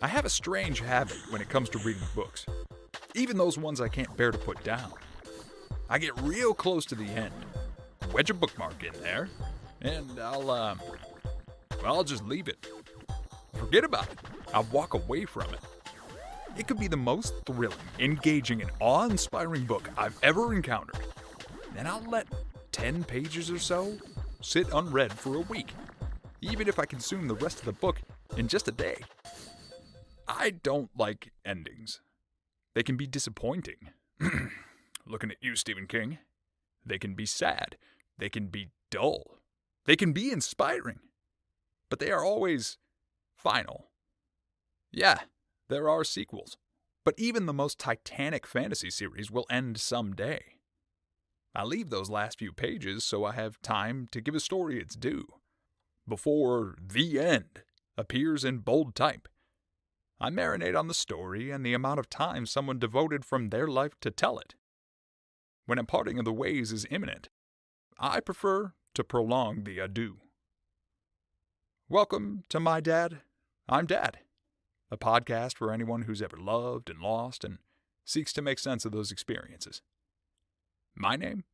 I have a strange habit when it comes to reading books, even those ones I can't bear to put down. I get real close to the end, wedge a bookmark in there, and I'll just leave it. Forget about it. I'll walk away from it. It could be the most thrilling, engaging, and awe-inspiring book I've ever encountered. Then I'll let 10 pages or so sit unread for a week, even if I consume the rest of the book in just a day. I don't like endings. They can be disappointing. Looking at you, Stephen King. They can be sad. They can be dull. They can be inspiring. But they are always final. Yeah, there are sequels. But even the most titanic fantasy series will end someday. I leave those last few pages so I have time to give a story its due. Before "the end" appears in bold type, I marinate on the story and the amount of time someone devoted from their life to tell it. When a parting of the ways is imminent, I prefer to prolong the adieu. Welcome to My Dad, I'm Dad, a podcast for anyone who's ever loved and lost and seeks to make sense of those experiences. My name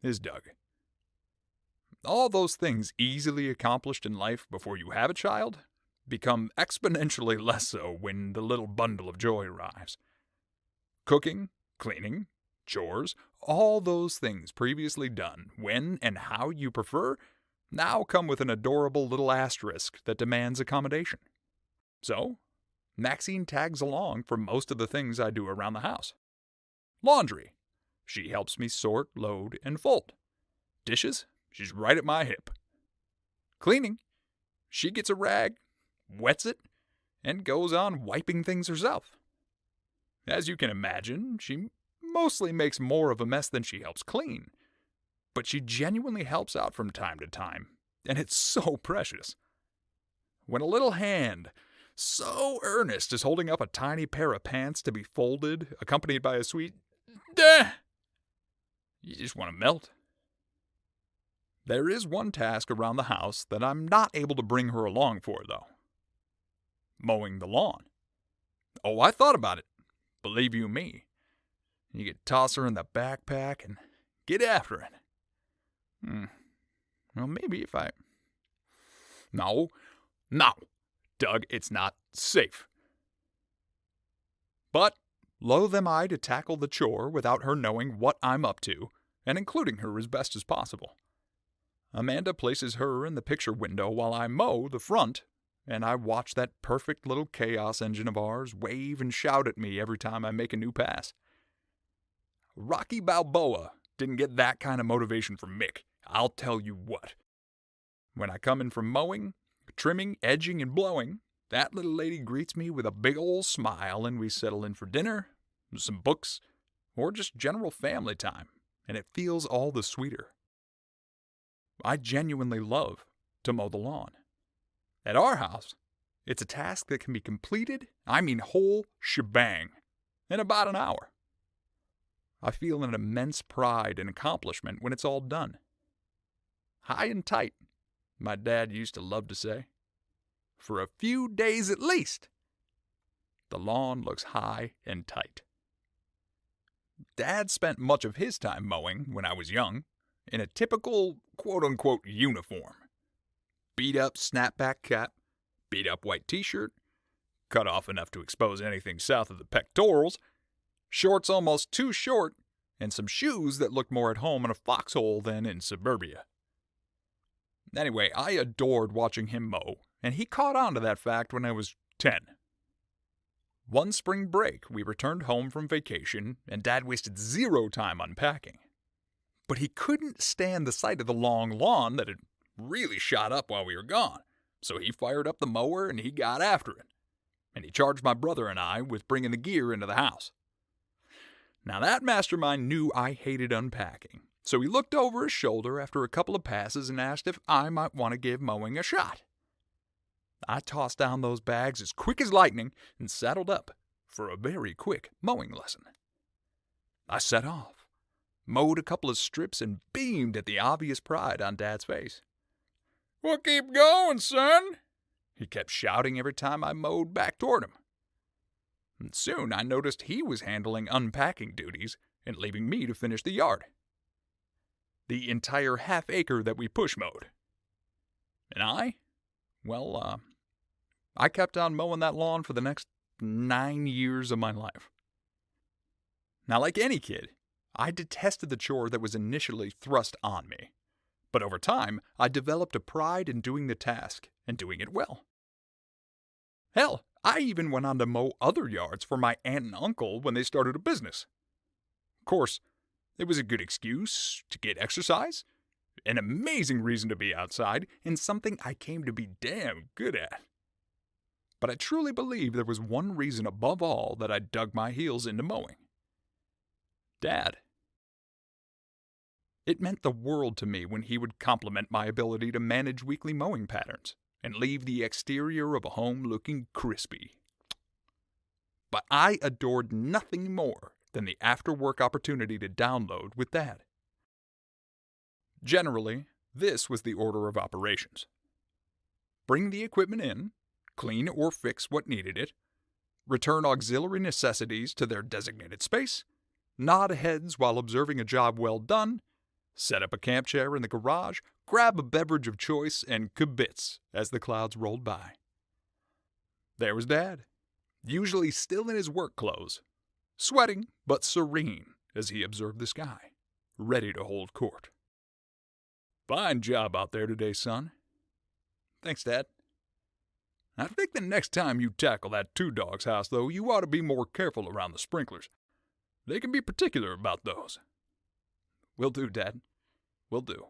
is Doug. All those things easily accomplished in life before you have a child become exponentially less so when the little bundle of joy arrives. Cooking, cleaning, chores, all those things previously done when and how you prefer now come with an adorable little asterisk that demands accommodation. So, Maxine tags along for most of the things I do around the house. Laundry. She helps me sort, load, and fold. Dishes. She's right at my hip. Cleaning. She gets a rag, wets it, and goes on wiping things herself. As you can imagine, she mostly makes more of a mess than she helps clean. But she genuinely helps out from time to time, and it's so precious. When a little hand so earnest is holding up a tiny pair of pants to be folded, accompanied by a sweet "Duh," you just want to melt. There is one task around the house that I'm not able to bring her along for, though. Mowing the lawn. Oh, I thought about it. Believe you me. You could toss her in the backpack and get after it. Well, maybe if I... No, Doug, it's not safe. But loath am I to tackle the chore without her knowing what I'm up to and including her as best as possible. Amanda places her in the picture window while I mow the front, and I watch that perfect little chaos engine of ours wave and shout at me every time I make a new pass. Rocky Balboa didn't get that kind of motivation from Mick, I'll tell you what. When I come in from mowing, trimming, edging, and blowing, that little lady greets me with a big old smile and we settle in for dinner, some books, or just general family time, and it feels all the sweeter. I genuinely love to mow the lawn. At our house, it's a task that can be completed, whole shebang, in about an hour. I feel an immense pride and accomplishment when it's all done. High and tight, my dad used to love to say. For a few days at least, the lawn looks high and tight. Dad spent much of his time mowing when I was young, in a typical quote-unquote uniform. Beat-up snapback cap, beat-up white t-shirt, cut off enough to expose anything south of the pectorals, shorts almost too short, and some shoes that looked more at home in a foxhole than in suburbia. Anyway, I adored watching him mow, and he caught on to that fact when I was 10. One spring break, we returned home from vacation, and Dad wasted zero time unpacking. But he couldn't stand the sight of the long lawn that had really shot up while we were gone, so he fired up the mower and he got after it. And he charged my brother and I with bringing the gear into the house. Now that mastermind knew I hated unpacking, so he looked over his shoulder after a couple of passes and asked if I might want to give mowing a shot. I tossed down those bags as quick as lightning and saddled up for a very quick mowing lesson. I set off, mowed a couple of strips, and beamed at the obvious pride on Dad's face. "Well, keep going, son," He kept shouting every time I mowed back toward him. And soon I noticed he was handling unpacking duties and leaving me to finish the yard. The entire half-acre that we push-mowed. And I kept on mowing that lawn for the next 9 years of my life. Now, like any kid, I detested the chore that was initially thrust on me. But over time, I developed a pride in doing the task and doing it well. Hell, I even went on to mow other yards for my aunt and uncle when they started a business. Of course, it was a good excuse to get exercise, an amazing reason to be outside, and something I came to be damn good at. But I truly believe there was one reason above all that I dug my heels into mowing. Dad. It meant the world to me when he would compliment my ability to manage weekly mowing patterns and leave the exterior of a home looking crispy. But I adored nothing more than the after-work opportunity to download with Dad. Generally, this was the order of operations. Bring the equipment in, clean or fix what needed it, return auxiliary necessities to their designated space, nod heads while observing a job well done, set up a camp chair in the garage, grab a beverage of choice, and kibitz as the clouds rolled by. There was Dad, usually still in his work clothes, sweating but serene as he observed the sky, ready to hold court. "Fine job out there today, son." "Thanks, Dad." "I think the next time you tackle that two-dog's house, though, you ought to be more careful around the sprinklers. They can be particular about those." "Will do, Dad. Will do."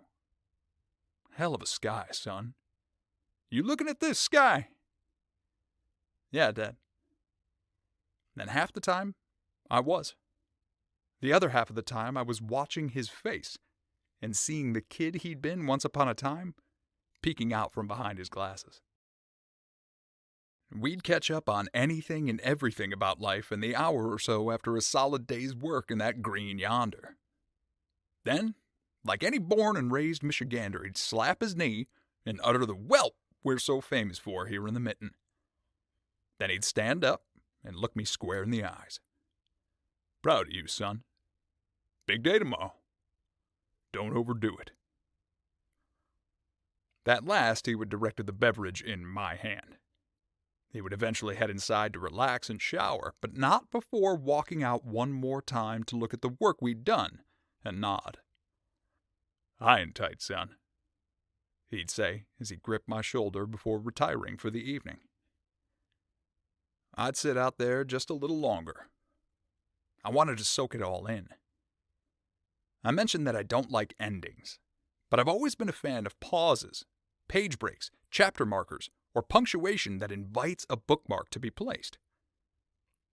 "Hell of a sky, son." "You looking at this sky?" "Yeah, Dad." And half the time, I was. The other half of the time, I was watching his face and seeing the kid he'd been once upon a time peeking out from behind his glasses. We'd catch up on anything and everything about life in the hour or so after a solid day's work in that green yonder. Then, like any born and raised Michigander, he'd slap his knee and utter the whelp we're so famous for here in the mitten. Then he'd stand up and look me square in the eyes. "Proud of you, son. Big day tomorrow. Don't overdo it." That last he would direct the beverage in my hand. He would eventually head inside to relax and shower, but not before walking out one more time to look at the work we'd done and nod. "High and tight, son," he'd say as he gripped my shoulder before retiring for the evening. I'd sit out there just a little longer. I wanted to soak it all in. I mentioned that I don't like endings, but I've always been a fan of pauses, page breaks, chapter markers, or punctuation that invites a bookmark to be placed.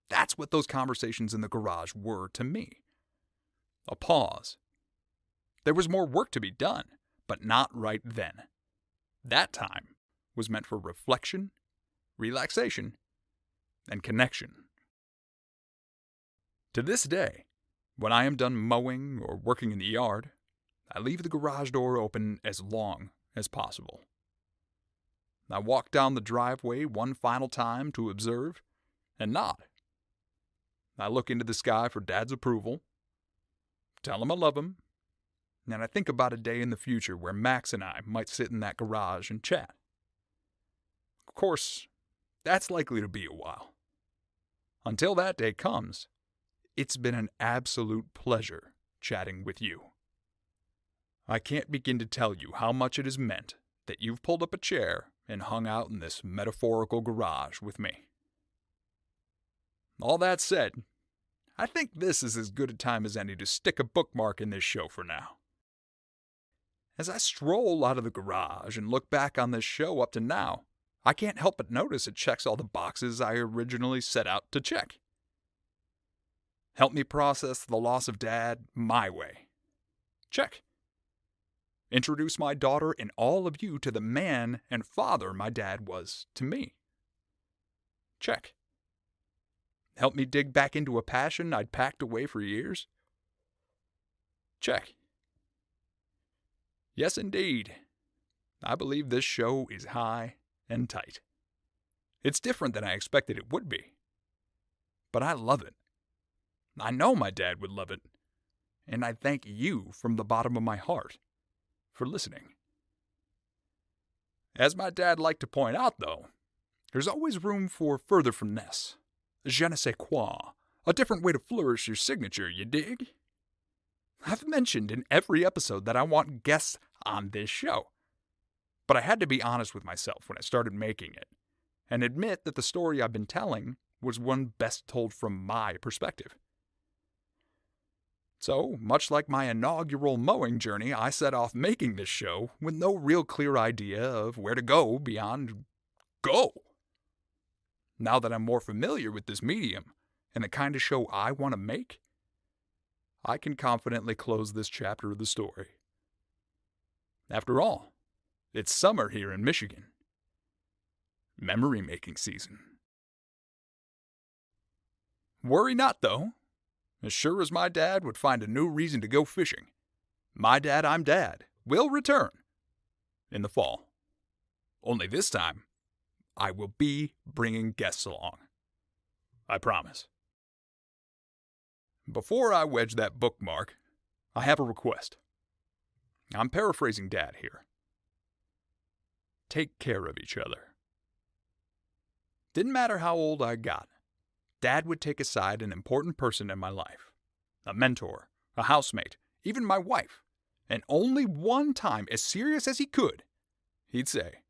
That's what those conversations in the garage were to me. A pause. There was more work to be done, but not right then. That time was meant for reflection, relaxation, and connection. To this day, when I am done mowing or working in the yard, I leave the garage door open as long as possible. I walk down the driveway one final time to observe and nod. I look into the sky for Dad's approval, tell him I love him, and I think about a day in the future where Max and I might sit in that garage and chat. Of course, that's likely to be a while. Until that day comes, it's been an absolute pleasure chatting with you. I can't begin to tell you how much it has meant that you've pulled up a chair and hung out in this metaphorical garage with me. All that said, I think this is as good a time as any to stick a bookmark in this show for now. As I stroll out of the garage and look back on this show up to now, I can't help but notice it checks all the boxes I originally set out to check. Help me process the loss of Dad my way. Check. Introduce my daughter and all of you to the man and father my dad was to me. Check. Help me dig back into a passion I'd packed away for years. Check. Yes, indeed. I believe this show is high and tight. It's different than I expected it would be. But I love it. I know my dad would love it. And I thank you from the bottom of my heart for listening. As my dad liked to point out, though, there's always room for further finesse. Je ne sais quoi. A different way to flourish your signature, you dig? I've mentioned in every episode that I want guests on this show. But I had to be honest with myself when I started making it, and admit that the story I've been telling was one best told from my perspective. So, much like my inaugural mowing journey, I set off making this show with no real clear idea of where to go beyond go. Now that I'm more familiar with this medium and the kind of show I want to make, I can confidently close this chapter of the story. After all, it's summer here in Michigan. Memory-making season. Worry not, though. As sure as my dad would find a new reason to go fishing, My Dad, I'm Dad will return in the fall. Only this time, I will be bringing guests along. I promise. Before I wedge that bookmark, I have a request. I'm paraphrasing Dad here. Take care of each other. Didn't matter how old I got, Dad would take aside an important person in my life. A mentor, a housemate, even my wife. And only one time, as serious as he could, he'd say,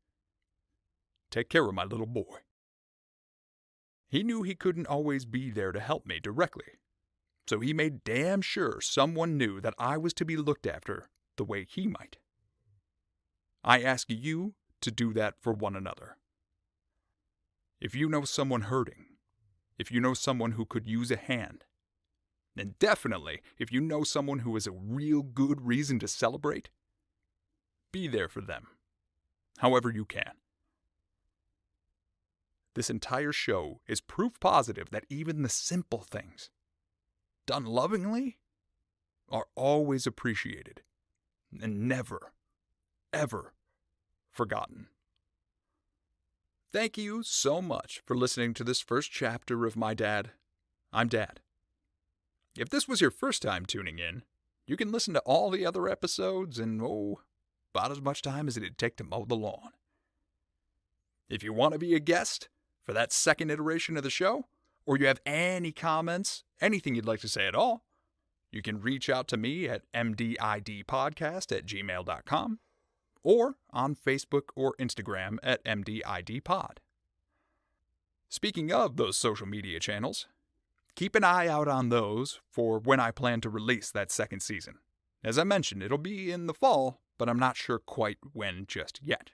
"Take care of my little boy." He knew he couldn't always be there to help me directly, so he made damn sure someone knew that I was to be looked after the way he might. I ask you to do that for one another. If you know someone hurting, if you know someone who could use a hand, and definitely if you know someone who has a real good reason to celebrate, be there for them, however you can. This entire show is proof positive that even the simple things, done lovingly, are always appreciated and never, ever forgotten. Thank you so much for listening to this first chapter of My Dad, I'm Dad. If this was your first time tuning in, you can listen to all the other episodes in, about as much time as it'd take to mow the lawn. If you want to be a guest for that second iteration of the show, or you have any comments, anything you'd like to say at all, you can reach out to me at mdidpodcast@gmail.com or on Facebook or Instagram at mdidpod. Speaking of those social media channels, keep an eye out on those for when I plan to release that second season. As I mentioned, it'll be in the fall, but I'm not sure quite when just yet.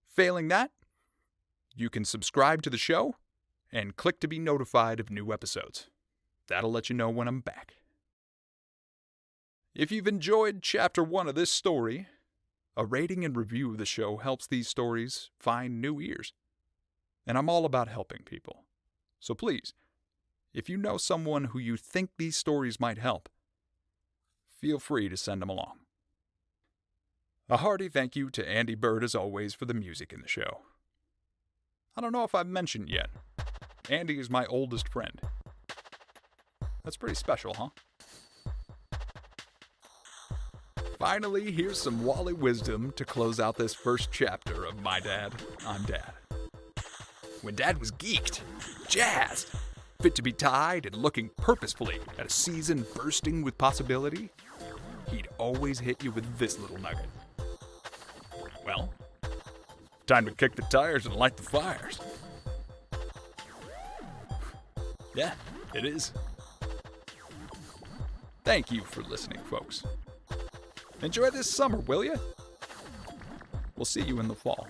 Failing that, you can subscribe to the show and click to be notified of new episodes. That'll let you know when I'm back. If you've enjoyed Chapter 1 of this story, a rating and review of the show helps these stories find new ears. And I'm all about helping people. So please, if you know someone who you think these stories might help, feel free to send them along. A hearty thank you to Andy Bird, as always, for the music in the show. I don't know if I've mentioned yet, Andy is my oldest friend. That's pretty special, huh? Finally, here's some Wally wisdom to close out this first chapter of My Dad, I'm Dad. When Dad was geeked, jazzed, fit to be tied and looking purposefully at a season bursting with possibility, he'd always hit you with this little nugget. Well, time to kick the tires and light the fires. Yeah, it is. Thank you for listening, folks. Enjoy this summer, will you? We'll see you in the fall.